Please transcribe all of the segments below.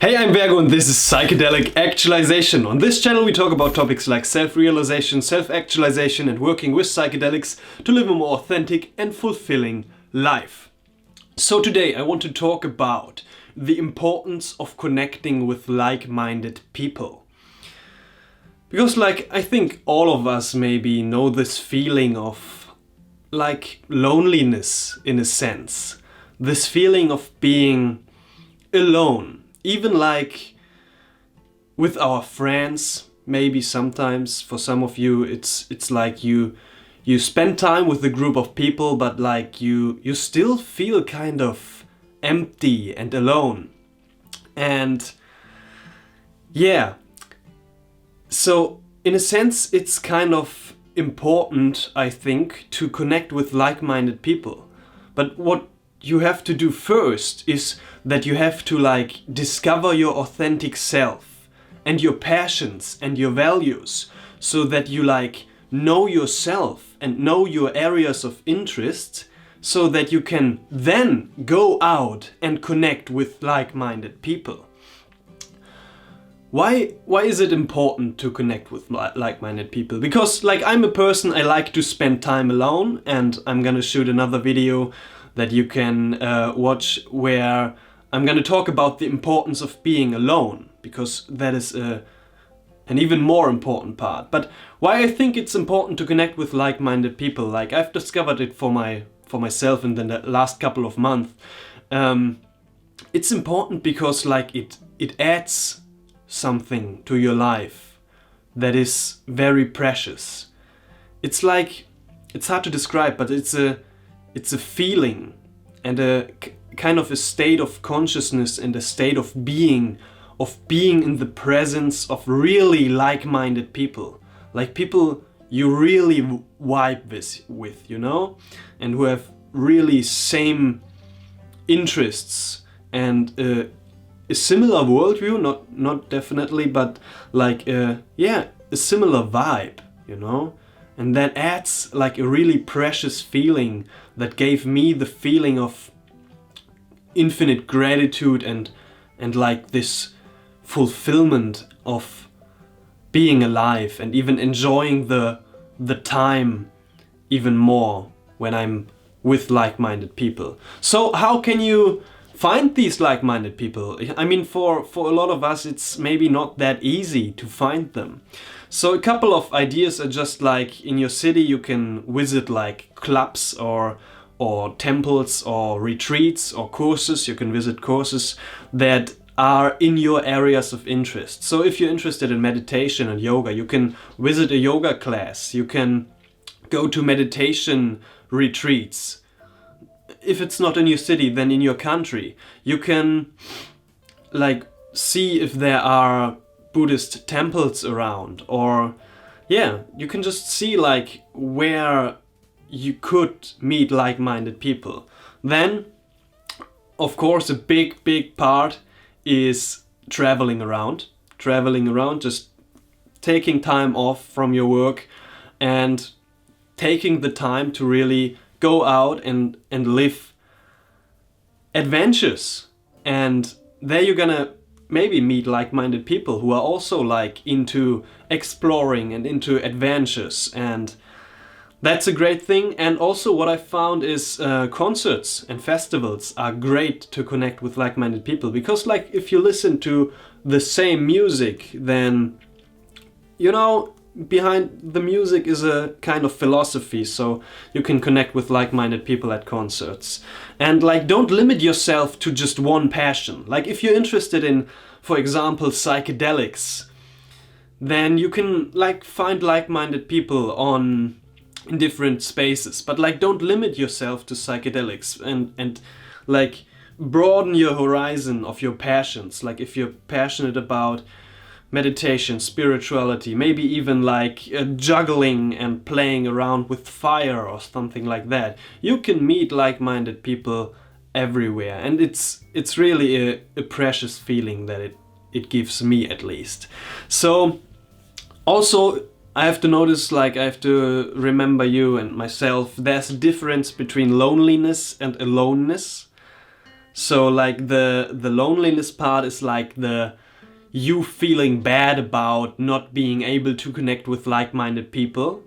Hey, I'm Virgo and this is Psychedelic Actualization. On this channel we talk about topics like self-realization, self-actualization and working with psychedelics to live a more authentic and fulfilling life. So today I want to talk about the importance of connecting with like-minded people. Because I think all of us maybe know this feeling of loneliness in a sense. This feeling of being alone. Even with our friends, maybe sometimes for some of you it's like you spend time with a group of people, but you still feel kind of empty and alone. And yeah, so in a sense it's kind of important, I think, to connect with like-minded people. But what you have to do first is that you have to discover your authentic self and your passions and your values, so that you know yourself and know your areas of interest, so that you can then go out and connect with like-minded people. Why is it important to connect with like-minded people? Because I'm a person, I like to spend time alone, and I'm gonna shoot another video that you can watch where I'm gonna talk about the importance of being alone, because that is an even more important part. But why I think it's important to connect with like-minded people, I've discovered it for myself in the last couple of months. It's important because it adds something to your life that is very precious. It's hard to describe, but it's a feeling and a kind of a state of consciousness and a state of being in the presence of really like-minded people. People you really vibe with, you know? And who have really same interests and a similar worldview, not definitely, but a similar vibe, you know? And that adds a really precious feeling that gave me the feeling of infinite gratitude and this fulfillment of being alive and even enjoying the time even more when I'm with like-minded people. So how can you find these like-minded people? I mean, for a lot of us it's maybe not that easy to find them. So a couple of ideas are just in your city you can visit clubs or temples or retreats or courses. You can visit courses that are in your areas of interest. So if you're interested in meditation and yoga, you can visit a yoga class. You can go to meditation retreats. If it's not in your city, then in your country. You can see if there are Buddhist temples around, or you can just see where you could meet like-minded people. Then of course a big part is traveling around, just taking time off from your work and taking the time to really go out and live adventures. And there you're gonna maybe meet like-minded people who are also into exploring and into adventures, and that's a great thing. And also what I found is concerts and festivals are great to connect with like-minded people, because if you listen to the same music, then behind the music is a kind of philosophy, so you can connect with like-minded people at concerts. And don't limit yourself to just one passion. If you're interested in, for example, psychedelics, then you can find like-minded people in different spaces. But don't limit yourself to psychedelics, and broaden your horizon of your passions. If you're passionate about meditation, spirituality, maybe even juggling and playing around with fire or something like that, you can meet like-minded people everywhere. And it's really a precious feeling that it gives me, at least. So also I have to notice, I have to remember you and myself, there's a difference between loneliness and aloneness. So like the loneliness part is like the you feeling bad about not being able to connect with like-minded people.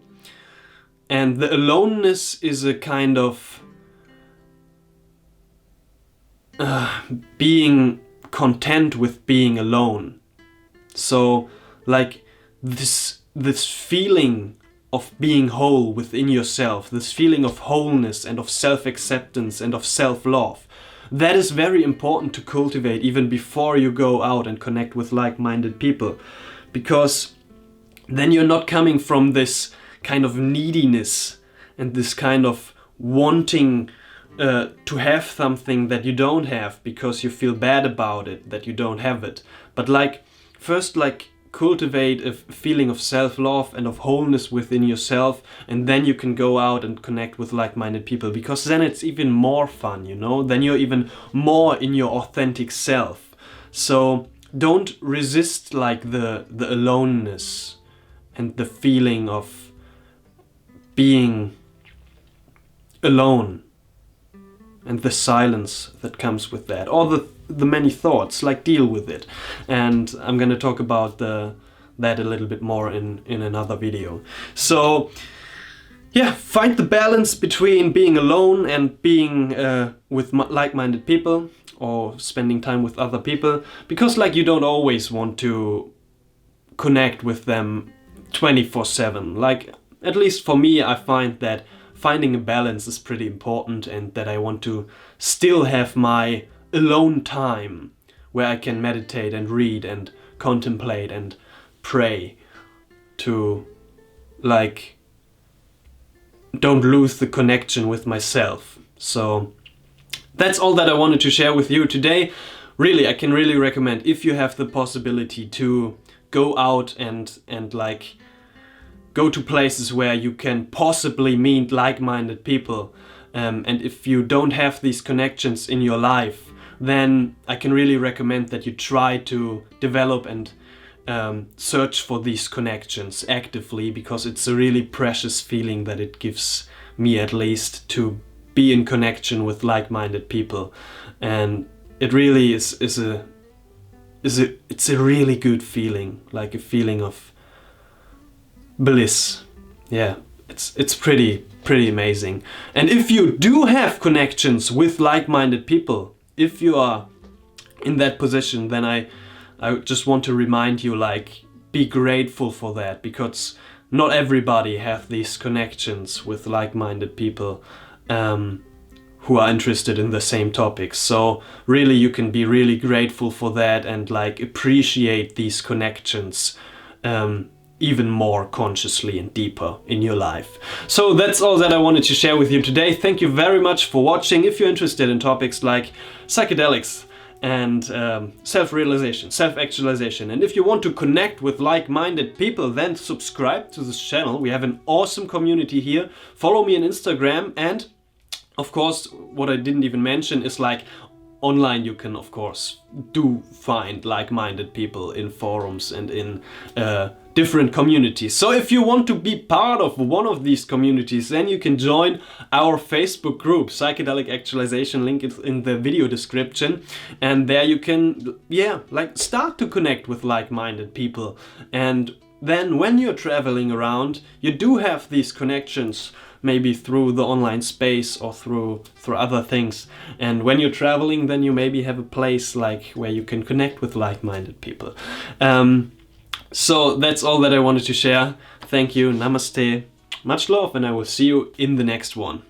And the aloneness is a kind of being content with being alone. So like this feeling of being whole within yourself, this feeling of wholeness and of self-acceptance and of self-love, that is very important to cultivate even before you go out and connect with like-minded people, because then you're not coming from this kind of neediness and this kind of wanting to have something that you don't have because you feel bad about it, that you don't have it. But like first like cultivate a feeling of self-love and of wholeness within yourself, and then you can go out and connect with like-minded people, because then it's even more fun, you know? Then you're even more in your authentic self. So don't resist like the aloneness and the feeling of being alone and the silence that comes with that, or the many thoughts. Like, deal with it. And I'm gonna talk about that a little bit more in another video. So yeah, find the balance between being alone and being with like-minded people, or spending time with other people, because like you don't always want to connect with them 24/7. Like, at least for me, I find that finding a balance is pretty important, and that I want to still have my alone time where I can meditate and read and contemplate and pray, to like don't lose the connection with myself. So that's all that I wanted to share with you today. Really, I can really recommend, if you have the possibility to go out and like go to places where you can possibly meet like-minded people, and if you don't have these connections in your life, then I can really recommend that you try to develop and search for these connections actively, because it's a really precious feeling that it gives me, at least, to be in connection with like-minded people. And it really it's a really good feeling, like a feeling of bliss. Yeah, it's pretty amazing. And if you do have connections with like-minded people, if you are in that position, then I just want to remind you, like, be grateful for that, because not everybody have these connections with like-minded people who are interested in the same topics. So really, you can be really grateful for that, and like appreciate these connections even more consciously and deeper in your life. So that's all that I wanted to share with you today. Thank you very much for watching. If you're interested in topics like psychedelics and self-realization, self-actualization, and if you want to connect with like-minded people, then subscribe to this channel. We have an awesome community here. Follow me on Instagram, and of course, what I didn't even mention is, like, online you can of course do find like-minded people in forums and in different communities. So if you want to be part of one of these communities, then you can join our Facebook group, Psychedelic Actualization. Link is in the video description, and there you can, yeah, like, start to connect with like-minded people. And then when you're traveling around, you do have these connections, maybe through the online space or through other things. And when you're traveling, then you maybe have a place like where you can connect with like-minded people. So that's all that I wanted to share. Thank you, namaste, much love, and I will see you in the next one.